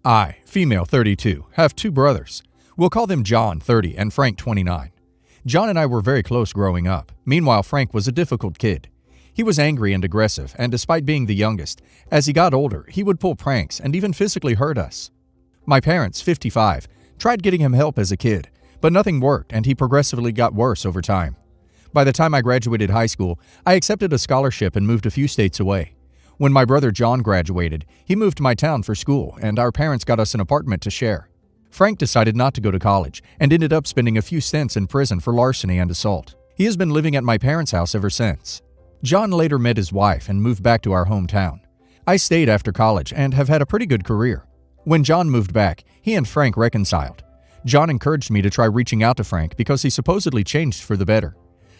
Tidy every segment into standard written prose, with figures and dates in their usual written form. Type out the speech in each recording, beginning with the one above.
I, female 32, have two brothers. We'll call them John, 30, and Frank, 29. John and I were very close growing up. Meanwhile, Frank was a difficult kid. He was angry and aggressive, and despite being the youngest, as he got older, he would pull pranks and even physically hurt us. My parents, 55, tried getting him help as a kid, but nothing worked and he progressively got worse over time. By the time I graduated high school, I accepted a scholarship and moved a few states away. When my brother John graduated, he moved to my town for school, and our parents got us an apartment to share. Frank decided not to go to college and ended up spending a few stints in prison for larceny and assault. He has been living at my parents' house ever since. John later met his wife and moved back to our hometown. I stayed after college and have had a pretty good career. When John moved back, he and Frank reconciled. John encouraged me to try reaching out to Frank because he supposedly changed for the better.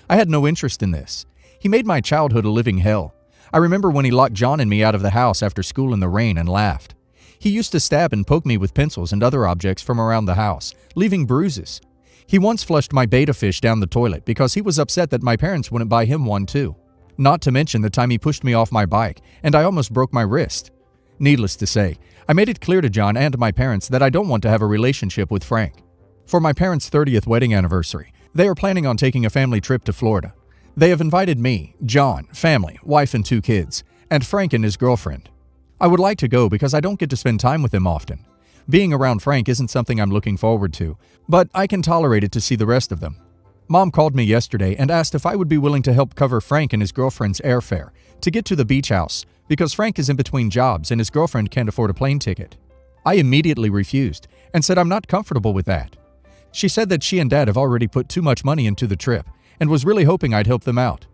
I had no interest in this. He made my childhood a living hell. I remember when he locked John and me out of the house after school in the rain and laughed. He used to stab and poke me with pencils and other objects from around the house, leaving bruises. He once flushed my betta fish down the toilet because he was upset that my parents wouldn't buy him one too. Not to mention the time he pushed me off my bike and I almost broke my wrist. Needless to say, I made it clear to John and my parents that I don't want to have a relationship with Frank. For my parents' 30th wedding anniversary, they are planning on taking a family trip to Florida. They have invited me, John, family, wife and 2 kids, and Frank and his girlfriend. I would like to go because I don't get to spend time with him often. Being around Frank isn't something I'm looking forward to, but I can tolerate it to see the rest of them. Mom called me yesterday and asked if I would be willing to help cover Frank and his girlfriend's airfare to get to the beach house because Frank is in between jobs and his girlfriend can't afford a plane ticket. I immediately refused and said I'm not comfortable with that. She said that she and Dad have already put too much money into the trip and was really hoping I'd help them out.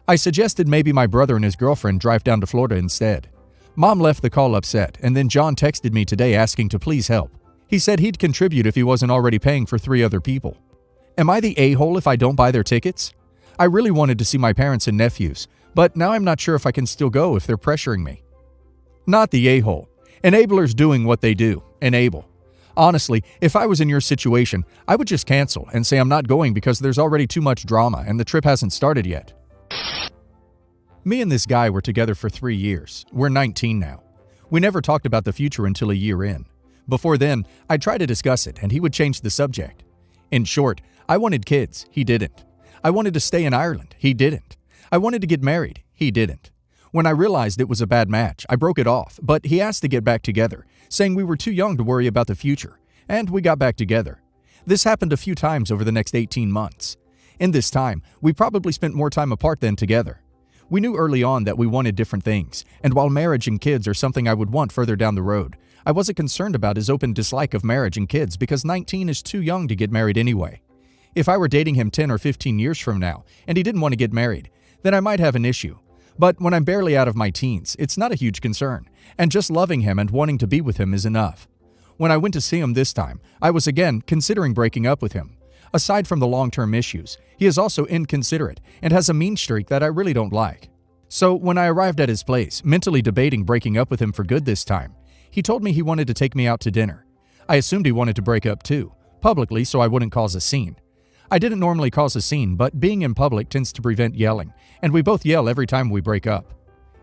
I suggested maybe my brother and his girlfriend drive down to Florida instead. Mom left the call upset, and then John texted me today asking to please help. He said he'd contribute if he wasn't already paying for 3 other people. Am I the a-hole if I don't buy their tickets? I really wanted to see my parents and nephews, but now I'm not sure if I can still go if they're pressuring me. Not the a-hole. Enablers doing what they do. Enable. Honestly, if I was in your situation, I would just cancel and say I'm not going because there's already too much drama and the trip hasn't started yet. Me and this guy were together for 3 years. We're 19 now. We never talked about the future until a year in. Before then, I'd try to discuss it and he would change the subject. In short, I wanted kids. He didn't. I wanted to stay in Ireland. He didn't. I wanted to get married. He didn't. When I realized it was a bad match, I broke it off, but he asked to get back together, saying we were too young to worry about the future, and we got back together. This happened a few times over the next 18 months. In this time, we probably spent more time apart than together. We knew early on that we wanted different things, and while marriage and kids are something I would want further down the road, I wasn't concerned about his open dislike of marriage and kids because 19 is too young to get married anyway. If I were dating him 10 or 15 years from now, and he didn't want to get married, then I might have an issue. But when I'm barely out of my teens, it's not a huge concern, and just loving him and wanting to be with him is enough. When I went to see him this time, I was again considering breaking up with him. Aside from the long-term issues, he is also inconsiderate and has a mean streak that I really don't like. So when I arrived at his place, mentally debating breaking up with him for good this time, he told me he wanted to take me out to dinner. I assumed he wanted to break up too, publicly so I wouldn't cause a scene. I didn't normally cause a scene, but being in public tends to prevent yelling, and we both yell every time we break up.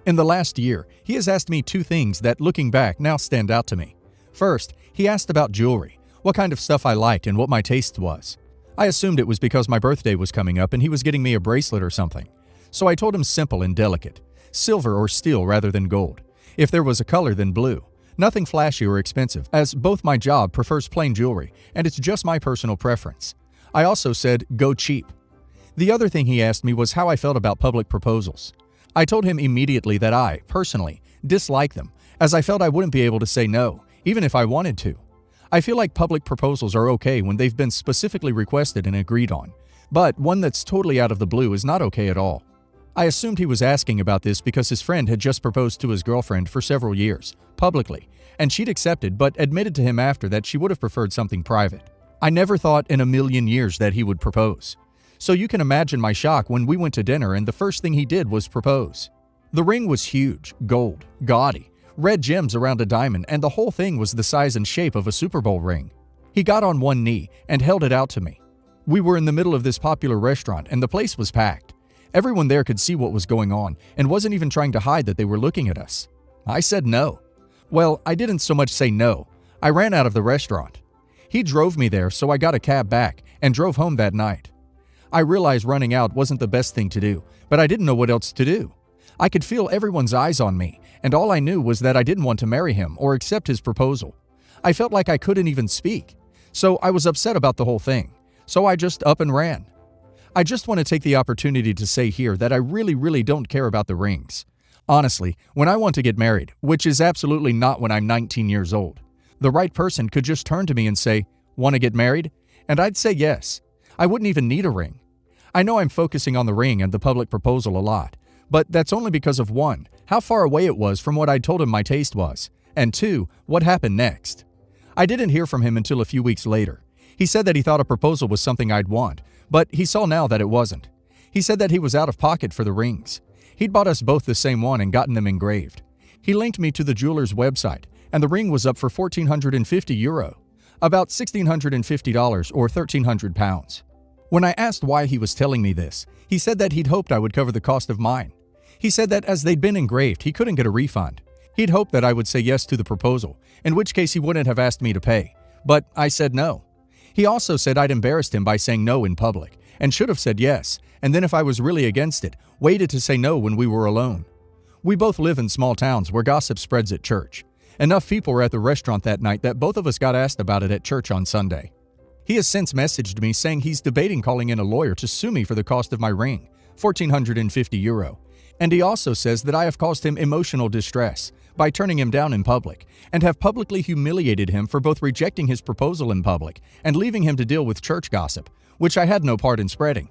In the last year, he has asked me 2 things that, looking back, now stand out to me. First, he asked about jewelry, what kind of stuff I liked and what my taste was. I assumed it was because my birthday was coming up and he was getting me a bracelet or something. So I told him simple and delicate, silver or steel rather than gold. If there was a color, then blue. Nothing flashy or expensive, as both my job prefers plain jewelry, and it's just my personal preference. I also said, go cheap. The other thing he asked me was how I felt about public proposals. I told him immediately that I, personally, dislike them, as I felt I wouldn't be able to say no, even if I wanted to. I feel like public proposals are okay when they've been specifically requested and agreed on, but one that's totally out of the blue is not okay at all. I assumed he was asking about this because his friend had just proposed to his girlfriend for several years, publicly, and she'd accepted but admitted to him after that she would have preferred something private. I never thought in a million years that he would propose. So you can imagine my shock when we went to dinner and the first thing he did was propose. The ring was huge, gold, gaudy, red gems around a diamond, and the whole thing was the size and shape of a Super Bowl ring. He got on one knee and held it out to me. We were in the middle of this popular restaurant and the place was packed. Everyone there could see what was going on and wasn't even trying to hide that they were looking at us. I said no. Well, I didn't so much say no. I ran out of the restaurant. He drove me there, so I got a cab back and drove home that night. I realized running out wasn't the best thing to do, but I didn't know what else to do. I could feel everyone's eyes on me, and all I knew was that I didn't want to marry him or accept his proposal. I felt like I couldn't even speak, so I was upset about the whole thing. So I just up and ran. I just want to take the opportunity to say here that I really don't care about the rings. Honestly, when I want to get married, which is absolutely not when I'm 19 years old, the right person could just turn to me and say, "Want to get married?" And I'd say yes. I wouldn't even need a ring. I know I'm focusing on the ring and the public proposal a lot, but that's only because of one, how far away it was from what I told him my taste was, and two, what happened next. I didn't hear from him until a few weeks later. He said that he thought a proposal was something I'd want, but he saw now that it wasn't. He said that he was out of pocket for the rings. He'd bought us both the same one and gotten them engraved. He linked me to the jeweler's website, and the ring was up for €1,450, about $1,650 or 1,300 pounds. When I asked why he was telling me this, he said that he'd hoped I would cover the cost of mine. He said that as they'd been engraved, he couldn't get a refund. He'd hoped that I would say yes to the proposal, in which case he wouldn't have asked me to pay. But I said no. He also said I'd embarrassed him by saying no in public, and should have said yes, and then if I was really against it, waited to say no when we were alone. We both live in small towns where gossip spreads at church. Enough people were at the restaurant that night that both of us got asked about it at church on Sunday. He has since messaged me saying he's debating calling in a lawyer to sue me for the cost of my ring, €1,450. And he also says that I have caused him emotional distress by turning him down in public, and have publicly humiliated him for both rejecting his proposal in public and leaving him to deal with church gossip, which I had no part in spreading.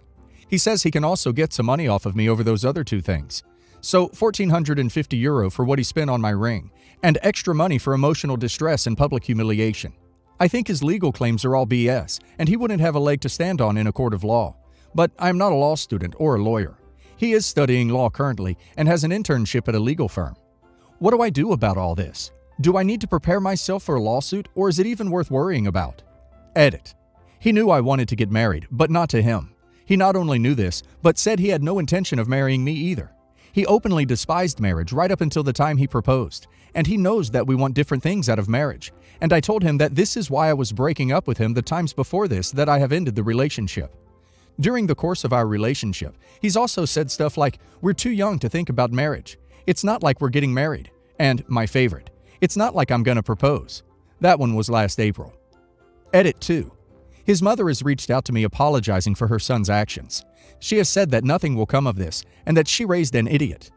He says he can also get some money off of me over those other two things. So €1,450 for what he spent on my ring, and extra money for emotional distress and public humiliation. I think his legal claims are all BS, and he wouldn't have a leg to stand on in a court of law. But I'm not a law student or a lawyer. He is studying law currently and has an internship at a legal firm. What do I do about all this? Do I need to prepare myself for a lawsuit, or is it even worth worrying about? Edit. He knew I wanted to get married, but not to him. He not only knew this, but said he had no intention of marrying me either. He openly despised marriage right up until the time he proposed, and he knows that we want different things out of marriage. And I told him that this is why I was breaking up with him the times before this that I have ended the relationship. During the course of our relationship, he's also said stuff like, "We're too young to think about marriage. It's not like we're getting married." And, my favorite, "It's not like I'm gonna propose." That one was last April. Edit 2. His mother has reached out to me apologizing for her son's actions. She has said that nothing will come of this, and that she raised an idiot.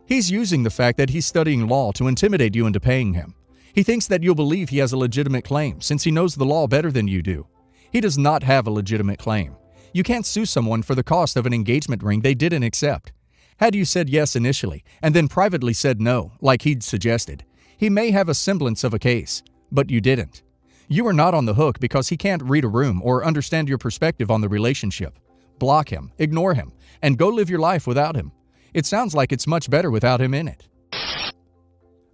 He's using the fact that he's studying law to intimidate you into paying him. He thinks that you'll believe he has a legitimate claim, since he knows the law better than you do. He does not have a legitimate claim. You can't sue someone for the cost of an engagement ring they didn't accept. Had you said yes initially, and then privately said no, like he'd suggested, he may have a semblance of a case, but you didn't. You are not on the hook because he can't read a room or understand your perspective on the relationship. Block him, ignore him, and go live your life without him. It sounds like it's much better without him in it.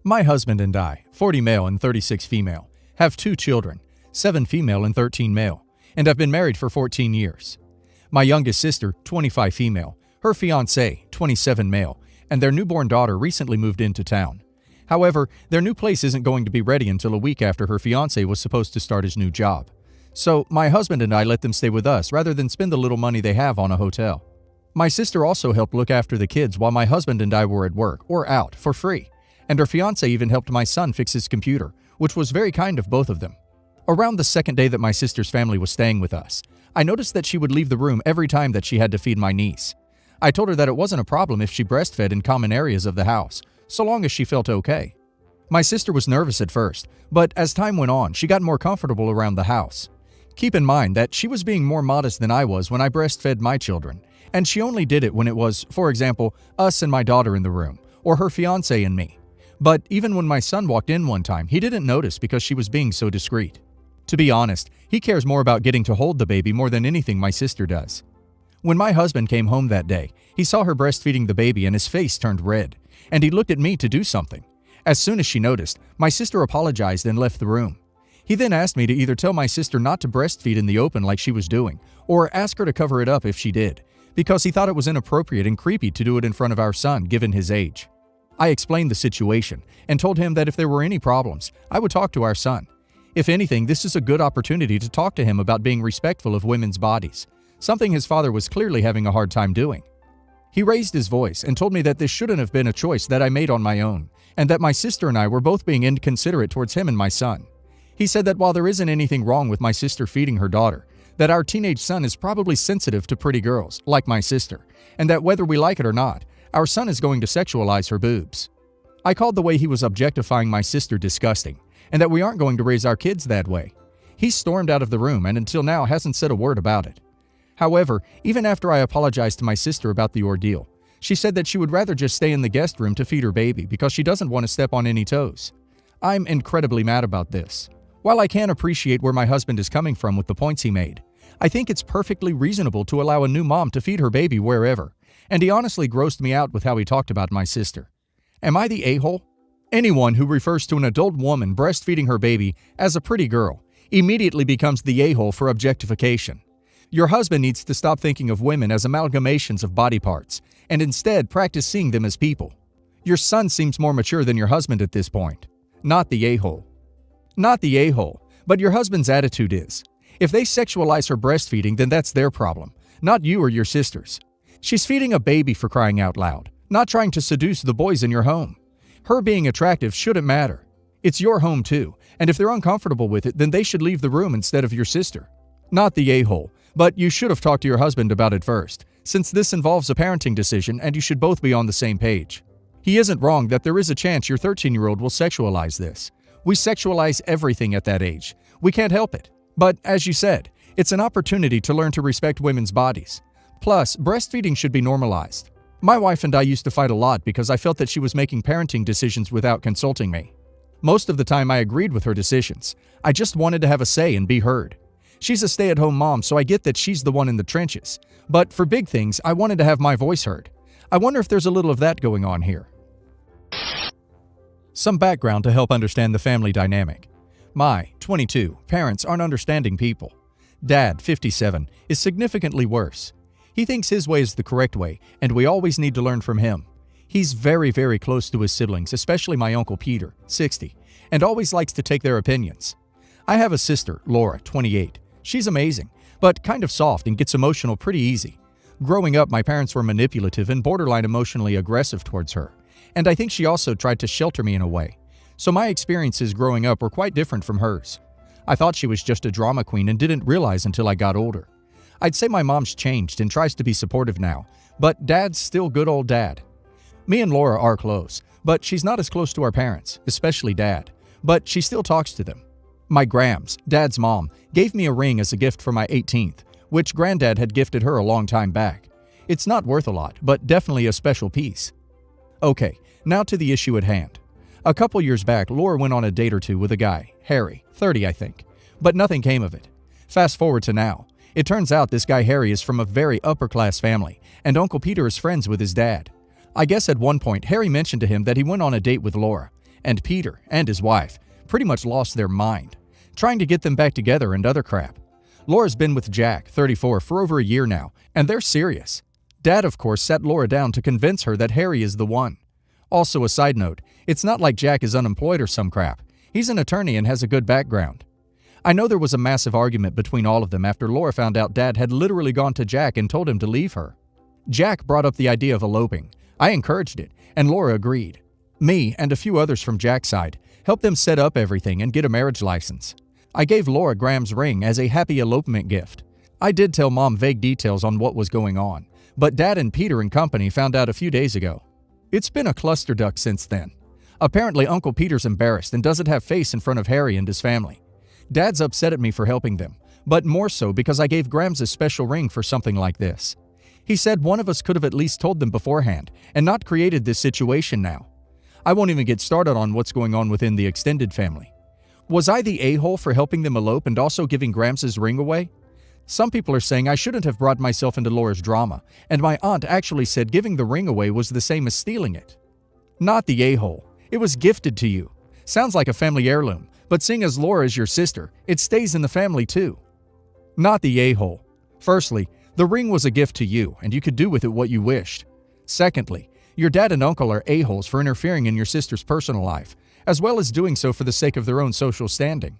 My husband and I, 40 male and 36 female, have 2 children, 7 female and 13 male, and have been married for 14 years. My youngest sister, 25 female, her fiancé, 27 male, and their newborn daughter recently moved into town. However, their new place isn't going to be ready until a week after her fiancé was supposed to start his new job. So my husband and I let them stay with us rather than spend the little money they have on a hotel. My sister also helped look after the kids while my husband and I were at work or out for free, and her fiancé even helped my son fix his computer, which was very kind of both of them. Around the second day that my sister's family was staying with us, I noticed that she would leave the room every time that she had to feed my niece. I told her that it wasn't a problem if she breastfed in common areas of the house, so long as she felt okay. My sister was nervous at first, but as time went on, she got more comfortable around the house. Keep in mind that she was being more modest than I was when I breastfed my children, and she only did it when it was, for example, us and my daughter in the room, or her fiancé and me. But even when my son walked in one time, he didn't notice because she was being so discreet. To be honest, he cares more about getting to hold the baby more than anything my sister does. When my husband came home that day, he saw her breastfeeding the baby and his face turned red, and he looked at me to do something. As soon as she noticed, my sister apologized and left the room. He then asked me to either tell my sister not to breastfeed in the open like she was doing, or ask her to cover it up if she did, because he thought it was inappropriate and creepy to do it in front of our son given his age. I explained the situation and told him that if there were any problems, I would talk to our son. If anything, this is a good opportunity to talk to him about being respectful of women's bodies, something his father was clearly having a hard time doing. He raised his voice and told me that this shouldn't have been a choice that I made on my own, and that my sister and I were both being inconsiderate towards him and my son. He said that while there isn't anything wrong with my sister feeding her daughter, that our teenage son is probably sensitive to pretty girls, like my sister, and that whether we like it or not, our son is going to sexualize her boobs. I called the way he was objectifying my sister disgusting, and that we aren't going to raise our kids that way. He stormed out of the room and until now hasn't said a word about it. However, even after I apologized to my sister about the ordeal, she said that she would rather just stay in the guest room to feed her baby because she doesn't want to step on any toes. I'm incredibly mad about this. While I can appreciate where my husband is coming from with the points he made, I think it's perfectly reasonable to allow a new mom to feed her baby wherever, and he honestly grossed me out with how he talked about my sister. Am I the a-hole? Anyone who refers to an adult woman breastfeeding her baby as a pretty girl immediately becomes the a-hole for objectification. Your husband needs to stop thinking of women as amalgamations of body parts and instead practice seeing them as people. Your son seems more mature than your husband at this point. Not the a-hole. Not the a-hole, but your husband's attitude is. If they sexualize her breastfeeding, then that's their problem, not you or your sister's. She's feeding a baby, for crying out loud, not trying to seduce the boys in your home. Her being attractive shouldn't matter. It's your home too, and if they're uncomfortable with it, then they should leave the room instead of your sister. Not the a-hole, but you should have talked to your husband about it first, since this involves a parenting decision and you should both be on the same page. He isn't wrong that there is a chance your 13-year-old will sexualize this. We sexualize everything at that age. We can't help it. But, as you said, it's an opportunity to learn to respect women's bodies. Plus, breastfeeding should be normalized. My wife and I used to fight a lot because I felt that she was making parenting decisions without consulting me. Most of the time I agreed with her decisions. I just wanted to have a say and be heard. She's a stay-at-home mom, so I get that she's the one in the trenches. But for big things, I wanted to have my voice heard. I wonder if there's a little of that going on here. Some background to help understand the family dynamic. My, 22, parents aren't understanding people. Dad, 57, is significantly worse. He thinks his way is the correct way, and we always need to learn from him. He's very, very close to his siblings, especially my Uncle Peter, 60, and always likes to take their opinions. I have a sister, Laura, 28. She's amazing, but kind of soft and gets emotional pretty easy. Growing up, my parents were manipulative and borderline emotionally aggressive towards her, and I think she also tried to shelter me in a way. So my experiences growing up were quite different from hers. I thought she was just a drama queen and didn't realize until I got older. I'd say my mom's changed and tries to be supportive now, but Dad's still good old Dad. Me and Laura are close, but she's not as close to our parents, especially Dad, but she still talks to them. My Grams, Dad's mom, gave me a ring as a gift for my 18th, which Granddad had gifted her a long time back. It's not worth a lot, but definitely a special piece. Okay, now to the issue at hand. A couple years back, Laura went on a date or two with a guy, Harry, 30 I think, but nothing came of it. Fast forward to now. It turns out this guy Harry is from a very upper-class family, and Uncle Peter is friends with his dad. I guess at one point, Harry mentioned to him that he went on a date with Laura, and Peter and his wife pretty much lost their mind, trying to get them back together and other crap. Laura's been with Jack, 34, for over a year now, and they're serious. Dad, of course, sat Laura down to convince her that Harry is the one. Also, a side note, it's not like Jack is unemployed or some crap. He's an attorney and has a good background. I know there was a massive argument between all of them after Laura found out Dad had literally gone to Jack and told him to leave her. Jack brought up the idea of eloping. I encouraged it, and Laura agreed. Me, and a few others from Jack's side, helped them set up everything and get a marriage license. I gave Laura Graham's ring as a happy elopement gift. I did tell Mom vague details on what was going on, but Dad and Peter and company found out a few days ago. It's been a clusterfuck since then. Apparently, Uncle Peter's embarrassed and doesn't have face in front of Harry and his family. Dad's upset at me for helping them, but more so because I gave Grams a special ring for something like this. He said one of us could have at least told them beforehand and not created this situation now. I won't even get started on what's going on within the extended family. Was I the a-hole for helping them elope and also giving Grams's ring away? Some people are saying I shouldn't have brought myself into Laura's drama, and my aunt actually said giving the ring away was the same as stealing it. Not the a-hole. It was gifted to you. Sounds like a family heirloom, but seeing as Laura is your sister, it stays in the family too. Not the a-hole. Firstly, the ring was a gift to you, and you could do with it what you wished. Secondly, your dad and uncle are a-holes for interfering in your sister's personal life, as well as doing so for the sake of their own social standing.